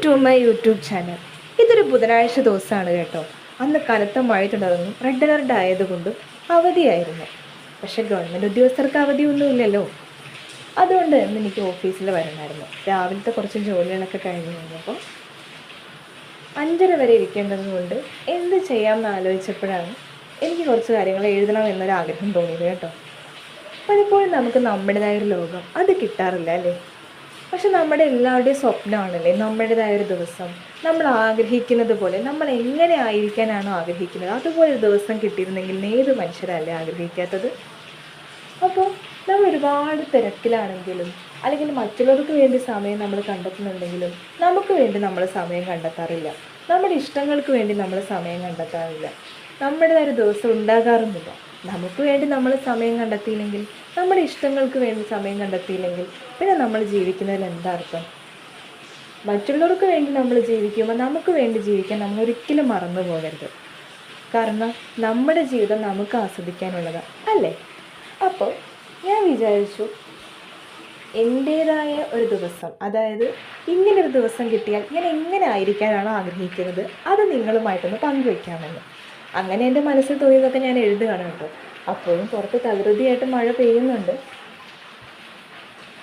To my YouTube channel. ഇതൊരു ബുധനാഴ്ച ദിവസമാണ് കേട്ടോ. അന്ന് കനത്ത മഴ തുടർന്നു, റെഡ് അലർട്ട് ആയതുകൊണ്ട് അവധിയായിരുന്നു. പക്ഷേ ഗവൺമെൻറ് ഉദ്യോഗസ്ഥർക്ക് അവധിയൊന്നുമില്ലല്ലോ. അതുകൊണ്ട് ഇന്ന് എനിക്ക് ഓഫീസിൽ വരണമായിരുന്നു. രാവിലത്തെ കുറച്ച് ജോലികളൊക്കെ കഴിഞ്ഞ് കഴിഞ്ഞപ്പോൾ 5:30 വരെ ഇരിക്കേണ്ടതുകൊണ്ട് എന്ത് ചെയ്യാമെന്ന് ആലോചിച്ചപ്പോഴാണ് എനിക്ക് കുറച്ച് കാര്യങ്ങൾ എഴുതണം എന്നൊരാഗ്രഹം തോന്നിയത് കേട്ടോ. പലപ്പോഴും നമുക്ക് നമ്മുടേതായൊരു ലോകം അത് കിട്ടാറില്ല അല്ലേ? പക്ഷെ നമ്മുടെ എല്ലാവരുടെയും സ്വപ്നമാണല്ലേ നമ്മുടേതായൊരു ദിവസം. നമ്മൾ ആഗ്രഹിക്കുന്നത് പോലെ, നമ്മൾ എങ്ങനെ ആയിരിക്കാനാണോ ആഗ്രഹിക്കുന്നത് അതുപോലെ ഒരു ദിവസം കിട്ടിയിരുന്നെങ്കിൽ ഏത് മനുഷ്യരല്ലേ ആഗ്രഹിക്കാത്തത്? അപ്പോൾ നമ്മൾ ഒരുപാട് തിരക്കിലാണെങ്കിലും അല്ലെങ്കിൽ മറ്റുള്ളവർക്ക് വേണ്ടി സമയം നമ്മൾ കണ്ടെത്തുന്നുണ്ടെങ്കിലും നമുക്ക് വേണ്ടി നമ്മൾ സമയം കണ്ടെത്താറില്ല. നമ്മുടെ ഇഷ്ടങ്ങൾക്ക് വേണ്ടി നമ്മൾ സമയം കണ്ടെത്താറില്ല. നമ്മുടേതായൊരു ദിവസം ഉണ്ടാകാറുമില്ല. നമുക്ക് വേണ്ടി നമ്മൾ സമയം കണ്ടെത്തിയില്ലെങ്കിൽ, നമ്മുടെ ഇഷ്ടങ്ങൾക്ക് വേണ്ടി സമയം കണ്ടെത്തിയില്ലെങ്കിൽ പിന്നെ നമ്മൾ ജീവിക്കുന്നതിൽ എന്താ അർത്ഥം? മറ്റുള്ളവർക്ക് വേണ്ടി നമ്മൾ ജീവിക്കുമ്പോൾ നമുക്ക് വേണ്ടി ജീവിക്കാൻ നമ്മൾ ഒരിക്കലും മറന്നു പോകരുത്. കാരണം നമ്മുടെ ജീവിതം നമുക്ക് ആസ്വദിക്കാനുള്ളതാണ് അല്ലേ? അപ്പോൾ ഞാൻ വിചാരിച്ചു എൻ്റേതായ ഒരു ദിവസം, അതായത് ഇങ്ങനൊരു ദിവസം കിട്ടിയാൽ ഞാൻ എങ്ങനെ ആയിരിക്കാനാണോ ആഗ്രഹിക്കുന്നത് അത് നിങ്ങളുമായിട്ടൊന്ന് പങ്കുവയ്ക്കാമെന്ന്. അങ്ങനെ എൻ്റെ മനസ്സിൽ തോന്നിയതൊക്കെ ഞാൻ എഴുതുകയാണ് കേട്ടോ. അപ്പോഴും പുറത്ത് തകൃതിയായിട്ട് മഴ പെയ്യുന്നുണ്ട്.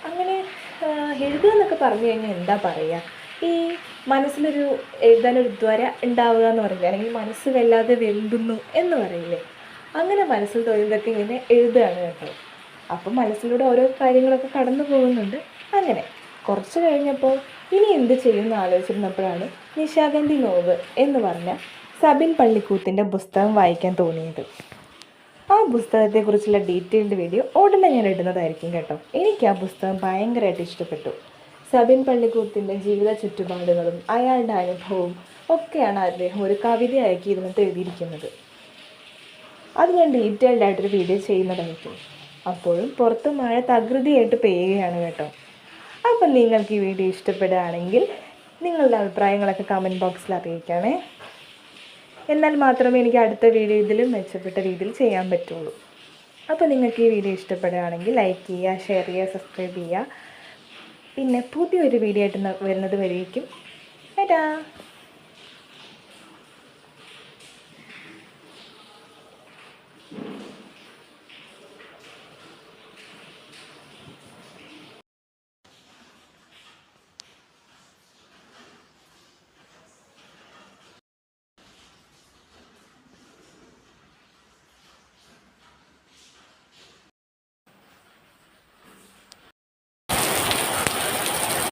അങ്ങനെ എഴുതുക എന്നൊക്കെ പറഞ്ഞു കഴിഞ്ഞാൽ എന്താ പറയുക, ഈ മനസ്സിലൊരു എഴുതാനൊരു ദ്വര ഉണ്ടാവുക എന്ന് പറയില്ല, അല്ലെങ്കിൽ മനസ്സ് വല്ലാതെ വെമ്പുന്നു എന്ന് പറയില്ലേ, അങ്ങനെ മനസ്സിൽ തോന്നിയതൊക്കെ ഇങ്ങനെ എഴുതുകയാണ് കേട്ടോ. അപ്പം മനസ്സിലൂടെ ഓരോ കാര്യങ്ങളൊക്കെ കടന്നു പോകുന്നുണ്ട്. അങ്ങനെ കുറച്ച് കഴിഞ്ഞപ്പോൾ ഇനി എന്ത് ചെയ്യുമെന്ന് ആലോചിച്ചിരുന്നപ്പോഴാണ് നിശാഗന്ധി നോവ് എന്ന് പറഞ്ഞ സബിൻ പള്ളിക്കൂത്തിൻ്റെ പുസ്തകം വായിക്കാൻ തോന്നിയത്. ആ പുസ്തകത്തെക്കുറിച്ചുള്ള ഡീറ്റെയിൽഡ് വീഡിയോ ഉടനെ ഞാൻ ഇടുന്നതായിരിക്കും കേട്ടോ. എനിക്ക് ആ പുസ്തകം ഭയങ്കരമായിട്ട് ഇഷ്ടപ്പെട്ടു. സബിൻ പള്ളിക്കൂത്തിൻ്റെ ജീവിത ചുറ്റുപാടുകളും അയാളുടെ അനുഭവവും ഒക്കെയാണ് അദ്ദേഹം ഒരു കവിതയാക്കി ഇതിനകത്ത് എഴുതിയിരിക്കുന്നത്. അത് ഞാൻ ഡീറ്റെയിൽഡ് ആയിട്ടൊരു വീഡിയോ ചെയ്യുന്നതായിരിക്കും. അപ്പോഴും പുറത്ത് മഴ തകൃതിയായിട്ട് പെയ്യുകയാണ് കേട്ടോ. അപ്പം നിങ്ങൾക്ക് ഈ വീഡിയോ ഇഷ്ടപ്പെടുകയാണെങ്കിൽ നിങ്ങളുടെ അഭിപ്രായങ്ങളൊക്കെ കമൻറ്റ് ബോക്സിൽ അറിയിക്കണേ. എന്നാൽ മാത്രമേ എനിക്ക് അടുത്ത വീഡിയോ ഇതിലും മെച്ചപ്പെട്ട രീതിയിൽ ചെയ്യാൻ പറ്റുള്ളൂ. അപ്പോൾ നിങ്ങൾക്ക് ഈ വീഡിയോ ഇഷ്ടപ്പെടുകയാണെങ്കിൽ ലൈക്ക് ചെയ്യുക, ഷെയർ ചെയ്യുക, സബ്സ്ക്രൈബ് ചെയ്യുക. പിന്നെ പുതിയൊരു വീഡിയോ ആയിട്ട് വരുന്നത് വരേക്കും ടാറ്റാ.